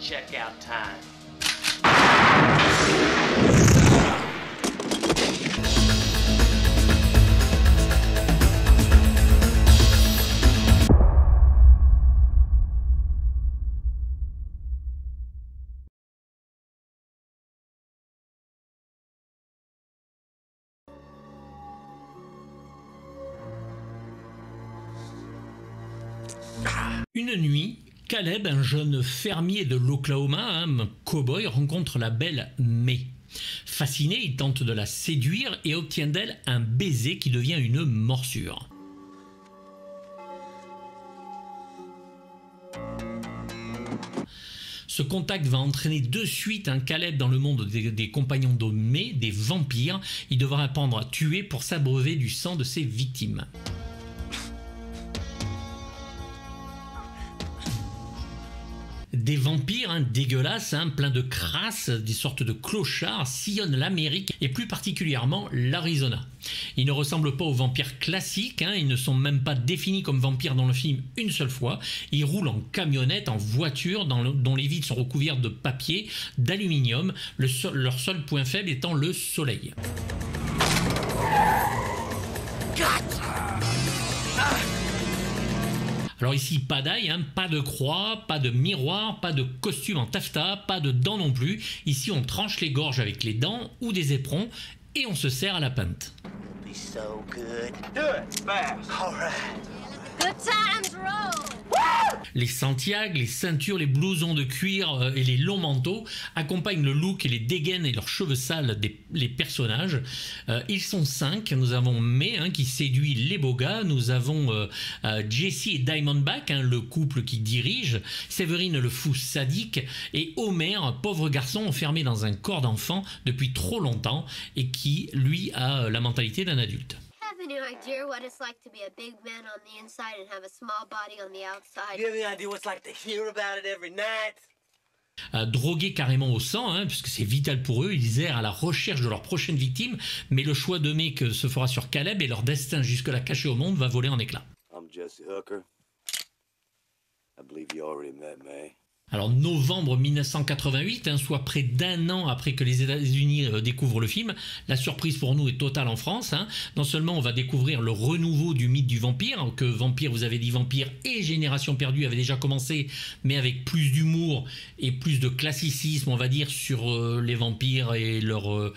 checkout time. Une nuit, Caleb, un jeune fermier de l'Oklahoma, un cow-boy, rencontre la belle May. Fasciné, il tente de la séduire et obtient d'elle un baiser qui devient une morsure. Ce contact va entraîner de suite un Caleb dans le monde des compagnons de May, des vampires. Il devra apprendre à tuer pour s'abreuver du sang de ses victimes. Des vampires dégueulasses, pleins de crasse, des sortes de clochards, sillonnent l'Amérique et plus particulièrement l'Arizona. Ils ne ressemblent pas aux vampires classiques, ils ne sont même pas définis comme vampires dans le film une seule fois. Ils roulent en camionnette, en voiture, dont les vitres sont recouvertes de papier, d'aluminium, leur seul point faible étant le soleil. Alors ici, pas d'ail, pas de croix, pas de miroir, pas de costume en taffetas, pas de dents non plus. Ici, on tranche les gorges avec les dents ou des éperons et on se sert à la pinte. So good. Do it fast. All right. Good times roll. Les Santiago, les ceintures, les blousons de cuir et les longs manteaux accompagnent le look et les dégaines et leurs cheveux sales les personnages. Ils sont 5. Nous avons May qui séduit les beaux gars. Nous avons Jesse et Diamondback, le couple qui dirige. Séverine, le fou sadique. Et Homer, pauvre garçon enfermé dans un corps d'enfant depuis trop longtemps et qui, lui, a la mentalité d'un adulte. Have any idea what it's like to be a big man on the inside and have a small body on the outside? You have any idea what it's like to hear about it every night? Drogués carrément au sang, puisque c'est vital pour eux, ils errent à la recherche de leur prochaine victime, mais le choix de May que se fera sur Caleb et leur destin jusque-là caché au monde va voler en éclats. I'm Jesse Hooker. I believe you already met May. Alors novembre 1988, soit près d'un an après que les États-Unis découvrent le film, la surprise pour nous est totale en France. Non seulement on va découvrir le renouveau du mythe du vampire, que Vampire, vous avez dit Vampire et Génération Perdue avait déjà commencé, mais avec plus d'humour et plus de classicisme, on va dire, sur les vampires et leurs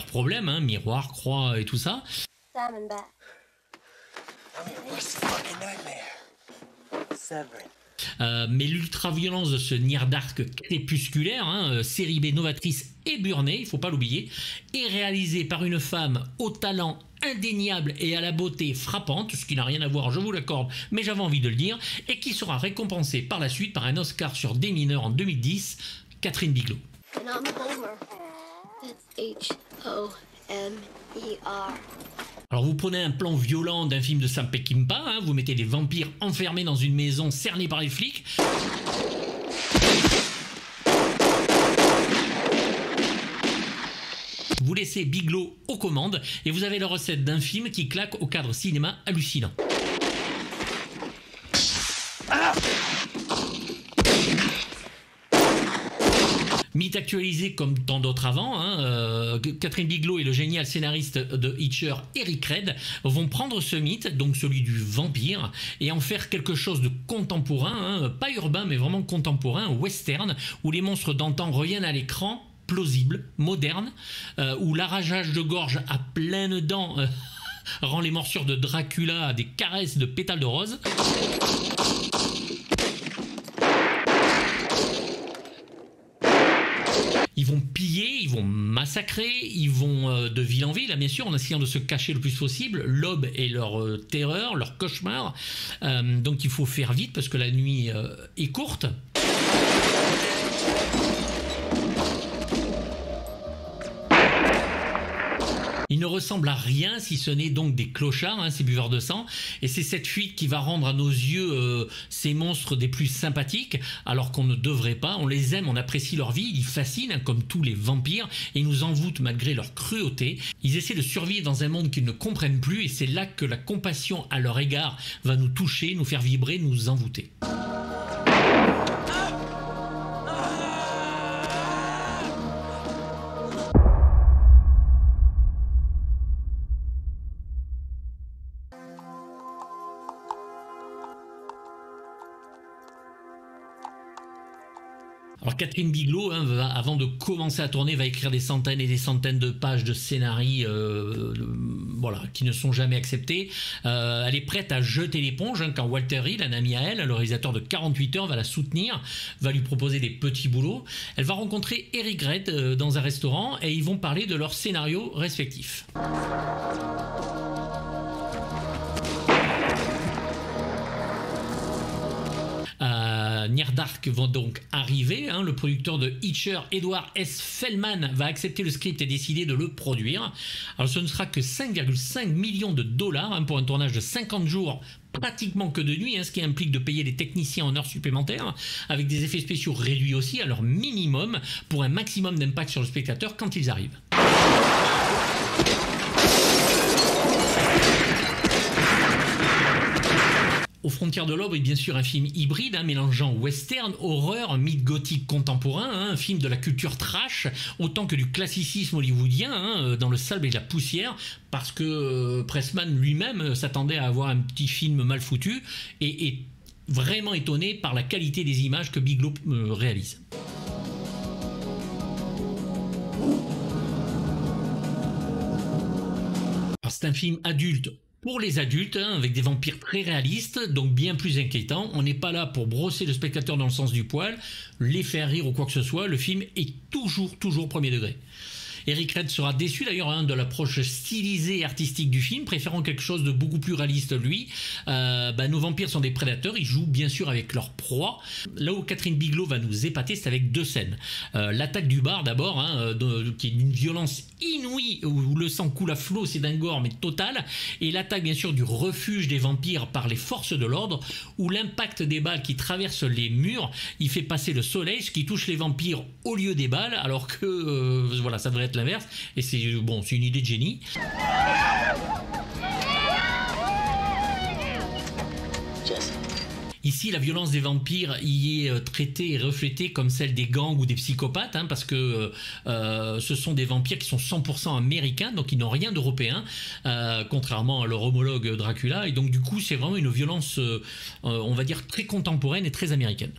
problèmes, miroir, croix et tout ça. Diamondback. I'm your worst fucking nightmare. Severin. Mais l'ultra-violence de ce Near-Dark crépusculaire, série B novatrice et burnée, il faut pas l'oublier, est réalisée par une femme au talent indéniable et à la beauté frappante, ce qui n'a rien à voir, je vous l'accorde, mais j'avais envie de le dire, et qui sera récompensée par la suite par un Oscar sur Des mineurs en 2010, Catherine Bigelow. And I'm Homer. That's H-O-M-E-R. Alors vous prenez un plan violent d'un film de Sam Peckinpah, vous mettez des vampires enfermés dans une maison cernée par les flics. Vous laissez Bigelow aux commandes et vous avez la recette d'un film qui claque au cadre cinéma hallucinant. Mythe actualisé comme tant d'autres avant, Catherine Bigelow et le génial scénariste de Hitcher, Eric Red, vont prendre ce mythe, donc celui du vampire, et en faire quelque chose de contemporain, pas urbain mais vraiment contemporain, western, où les monstres d'antan reviennent à l'écran, plausible, moderne, où l'arrachage de gorge à pleines dents rend les morsures de Dracula à des caresses de pétales de rose. Ils vont piller, ils vont massacrer, ils vont de ville en ville, bien sûr, en essayant de se cacher le plus possible, l'aube et leur terreur, leur cauchemar. Donc il faut faire vite parce que la nuit est courte. Il ne ressemble à rien si ce n'est donc des clochards, ces buveurs de sang. Et c'est cette fuite qui va rendre à nos yeux ces monstres des plus sympathiques, alors qu'on ne devrait pas. On les aime, on apprécie leur vie, ils fascinent comme tous les vampires et ils nous envoûtent malgré leur cruauté. Ils essaient de survivre dans un monde qu'ils ne comprennent plus et c'est là que la compassion à leur égard va nous toucher, nous faire vibrer, nous envoûter. Alors Catherine Bigelow, avant de commencer à tourner, va écrire des centaines et des centaines de pages de scénarii voilà, qui ne sont jamais acceptés. Elle est prête à jeter l'éponge quand Walter Hill, un ami à elle, le réalisateur de 48 heures, va la soutenir, va lui proposer des petits boulots. Elle va rencontrer Eric Red dans un restaurant et ils vont parler de leurs scénarios respectifs. Near Dark vont donc arriver. Le producteur de Hitcher, Edward S. Feldman, va accepter le script et décider de le produire. Alors ce ne sera que 5,5 millions de dollars pour un tournage de 50 jours, pratiquement que de nuit, ce qui implique de payer les techniciens en heures supplémentaires, avec des effets spéciaux réduits aussi à leur minimum, pour un maximum d'impact sur le spectateur quand ils arrivent. Aux frontières de l'aube est bien sûr un film hybride, mélangeant western, horreur, mythe gothique contemporain, un film de la culture trash, autant que du classicisme hollywoodien, dans le sable et la poussière, parce que Pressman lui-même s'attendait à avoir un petit film mal foutu, et est vraiment étonné par la qualité des images que Bigelow réalise. C'est un film adulte pour les adultes, avec des vampires très réalistes, donc bien plus inquiétants. On n'est pas là pour brosser le spectateur dans le sens du poil, les faire rire ou quoi que ce soit. Le film est toujours premier degré. Eric Red sera déçu d'ailleurs de l'approche stylisée et artistique du film, préférant quelque chose de beaucoup plus réaliste lui. Nos vampires sont des prédateurs, ils jouent bien sûr avec leur proie. Là où Catherine Bigelow va nous épater, c'est avec deux scènes. L'attaque du bar d'abord, qui est d'une violence inouïe, où le sang coule à flot, c'est d'un gore mais total. Et l'attaque bien sûr du refuge des vampires par les forces de l'ordre, où l'impact des balles qui traversent les murs, il fait passer le soleil, ce qui touche les vampires au lieu des balles, alors que voilà, ça devrait être l'inverse, et c'est une idée de génie. Ici, la violence des vampires y est traitée et reflétée comme celle des gangs ou des psychopathes, parce que ce sont des vampires qui sont 100% américains, donc ils n'ont rien d'européen, contrairement à leur homologue Dracula, et donc du coup c'est vraiment une violence, on va dire, très contemporaine et très américaine.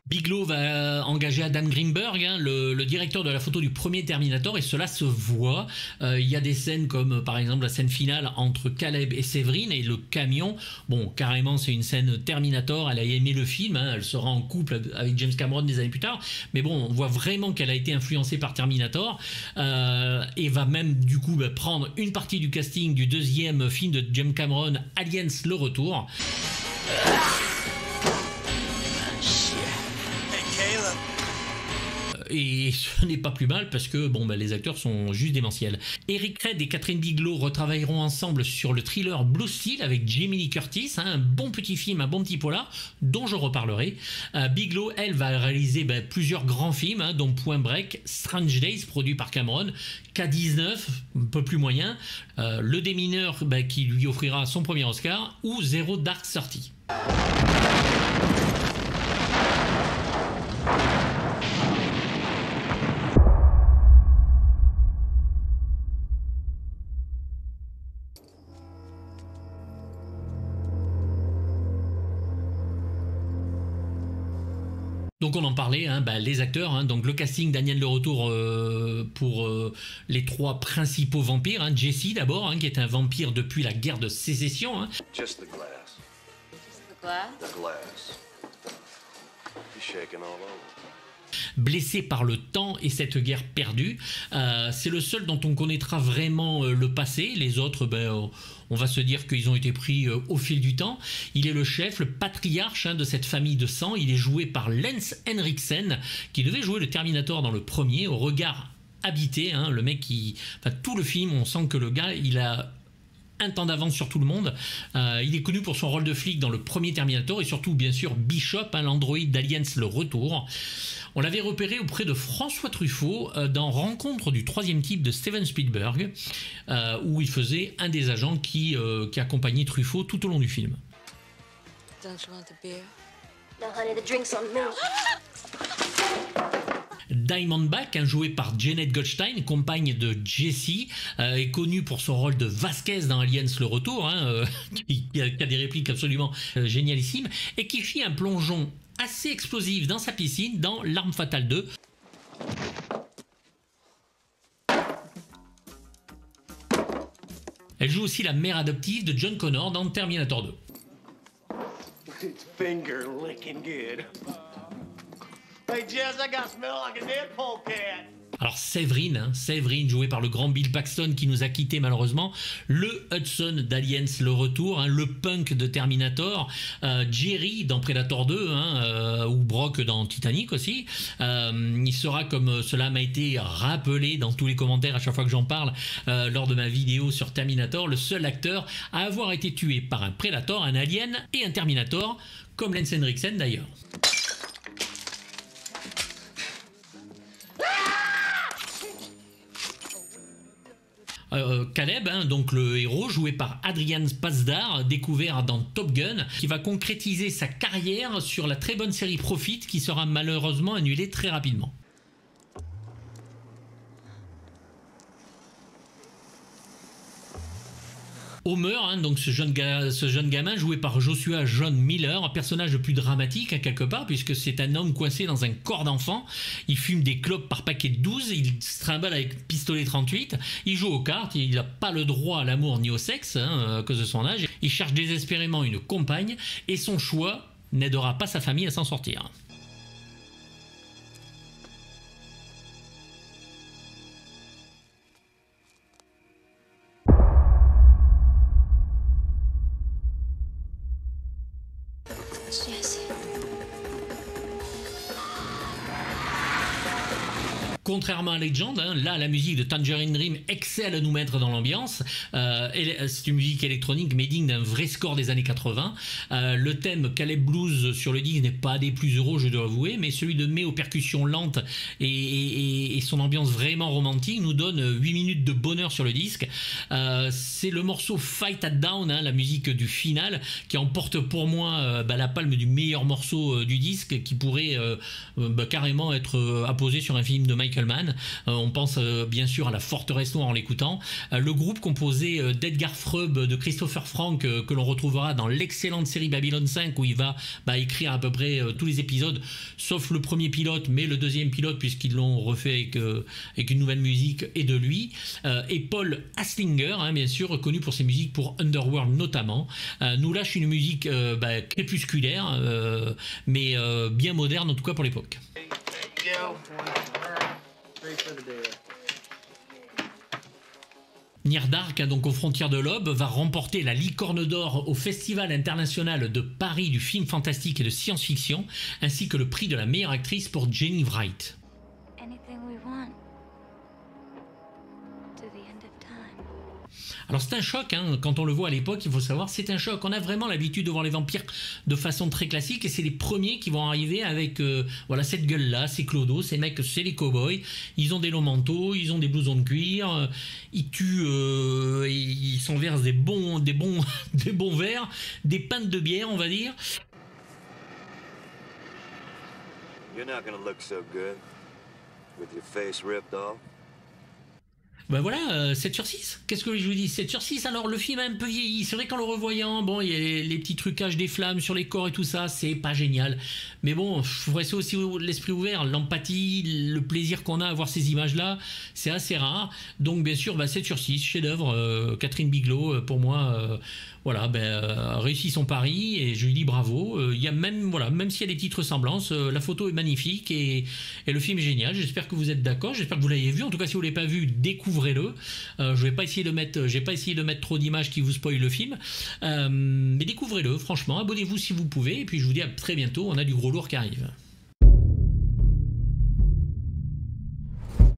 Bigelow va engager Adam Greenberg, le directeur de la photo du premier Terminator, et cela se voit. Il y a des scènes comme par exemple la scène finale entre Caleb et Séverine et le camion. Bon, carrément c'est une scène Terminator, elle a aimé le film, elle sera en couple avec James Cameron des années plus tard, mais bon, on voit vraiment qu'elle a été influencée par Terminator, et va même du coup prendre une partie du casting du deuxième film de James Cameron, Aliens le retour. Et ce n'est pas plus mal parce que les acteurs sont juste démentiels. Eric Red et Catherine Bigelow retravailleront ensemble sur le thriller Blue Steel avec Jamie Lee Curtis, un bon petit film, un bon petit polar dont je reparlerai. Bigelow, elle, va réaliser plusieurs grands films, dont Point Break, Strange Days produit par Cameron, K-19, un peu plus moyen, Le Démineur qui lui offrira son premier Oscar, ou Zero Dark Thirty. Donc on en parlait, les acteurs, donc le casting Daniel Le Retour pour les trois principaux vampires, Jesse d'abord, qui est un vampire depuis la guerre de sécession. Just the glass. Just the glass? The glass. He's shaking all over. Blessé par le temps et cette guerre perdue, c'est le seul dont on connaîtra vraiment le passé. Les autres, on va se dire qu'ils ont été pris au fil du temps. Il est le chef, le patriarche de cette famille de sang. Il est joué par Lance Henriksen, qui devait jouer le Terminator dans le premier, au regard habité, le mec qui... tout le film, on sent que le gars, il a un temps d'avance sur tout le monde. Il est connu pour son rôle de flic dans le premier Terminator et surtout bien sûr Bishop, l'androïde d'Aliens le retour. On l'avait repéré auprès de François Truffaut dans Rencontre du troisième type de Steven Spielberg, où il faisait un des agents qui accompagnait Truffaut tout au long du film. Don't you want the beer? No, honey, the drink's on me. Diamondback, joué par Janet Goldstein, compagne de Jesse, est connue pour son rôle de Vasquez dans Aliens le Retour, qui a des répliques absolument génialissimes, et qui fit un plongeon assez explosif dans sa piscine dans L'Arme Fatale 2. Elle joue aussi la mère adoptive de John Connor dans Terminator 2. It's finger licking good. Hey Jess, I got smell like a dead polecat. Alors Séverine, jouée par le grand Bill Paxton qui nous a quittés malheureusement, le Hudson d'Aliens le Retour, le punk de Terminator, Jerry dans Predator 2, ou Brock dans Titanic aussi. Il sera, comme cela m'a été rappelé dans tous les commentaires à chaque fois que j'en parle lors de ma vidéo sur Terminator, le seul acteur à avoir été tué par un Predator, un Alien et un Terminator, comme Lance Henriksen d'ailleurs. Caleb, donc le héros, joué par Adrian Pasdar, découvert dans Top Gun, qui va concrétiser sa carrière sur la très bonne série Profit, qui sera malheureusement annulée très rapidement. Homer, donc ce jeune gamin joué par Joshua John Miller, un personnage plus dramatique quelque part, puisque c'est un homme coincé dans un corps d'enfant. Il fume des clopes par paquet de 12, il se trimballe avec pistolet 38, il joue aux cartes, il n'a pas le droit à l'amour ni au sexe à cause de son âge. Il cherche désespérément une compagne et son choix n'aidera pas sa famille à s'en sortir. Jesse. Contrairement à Legend, là la musique de Tangerine Dream excelle à nous mettre dans l'ambiance. C'est une musique électronique mais digne d'un vrai score des années 80. Le thème Caleb Blues sur le disque n'est pas des plus heureux, je dois avouer, mais celui de May aux percussions lentes et son ambiance vraiment romantique nous donne 8 minutes de bonheur sur le disque. C'est le morceau Fight at Down, la musique du final, qui emporte pour moi la palme du meilleur morceau du disque, qui pourrait carrément être apposé sur un film de Michael Mann. On pense bien sûr à La Forteresse Noire en l'écoutant. Le groupe composé d'Edgar Freub, de Christopher Frank, que l'on retrouvera dans l'excellente série Babylon 5, où il va écrire à peu près tous les épisodes, sauf le premier pilote, mais le deuxième pilote, puisqu'ils l'ont refait avec une nouvelle musique, et de lui. Et Paul Haslinger, bien sûr, connu pour ses musiques pour Underworld notamment, nous lâche une musique crépusculaire, mais bien moderne en tout cas pour l'époque. Near Dark, donc aux frontières de l'aube, va remporter la Licorne d'Or au Festival international de Paris du film fantastique et de science-fiction, ainsi que le prix de la meilleure actrice pour Jenny Wright. Alors c'est un choc, quand on le voit à l'époque, il faut savoir, c'est un choc. On a vraiment l'habitude de voir les vampires de façon très classique, et c'est les premiers qui vont arriver avec cette gueule-là, ces clodos, ces mecs, c'est les cow-boys. Ils ont des longs manteaux, ils ont des blousons de cuir, ils tuent, ils s'enversent des bons verres, des pintes de bière, on va dire. You're not gonna look so good with your face ripped off. Ben voilà, 7 sur 6. Qu'est-ce que je vous dis, 7 sur 6. Alors le film a un peu vieilli. C'est vrai qu'en le revoyant, bon, il y a les petits trucages des flammes sur les corps et tout ça, c'est pas génial. Mais bon, faut rester aussi l'esprit ouvert, l'empathie, le plaisir qu'on a à voir ces images-là, c'est assez rare. Donc bien sûr, 7 sur 6, chef-d'œuvre. Catherine Bigelow, pour moi, réussit son pari et je lui dis bravo. Il y a même s'il y a des petites ressemblances, la photo est magnifique et le film est génial. J'espère que vous êtes d'accord, j'espère que vous l'avez vu. En tout cas, si vous l'avez pas vu, découvrez-le. Je vais pas essayer de mettre trop d'images qui vous spoilent le film, mais découvrez-le franchement. Abonnez-vous si vous pouvez et puis je vous dis à très bientôt. On a du gros lourd qui arrive.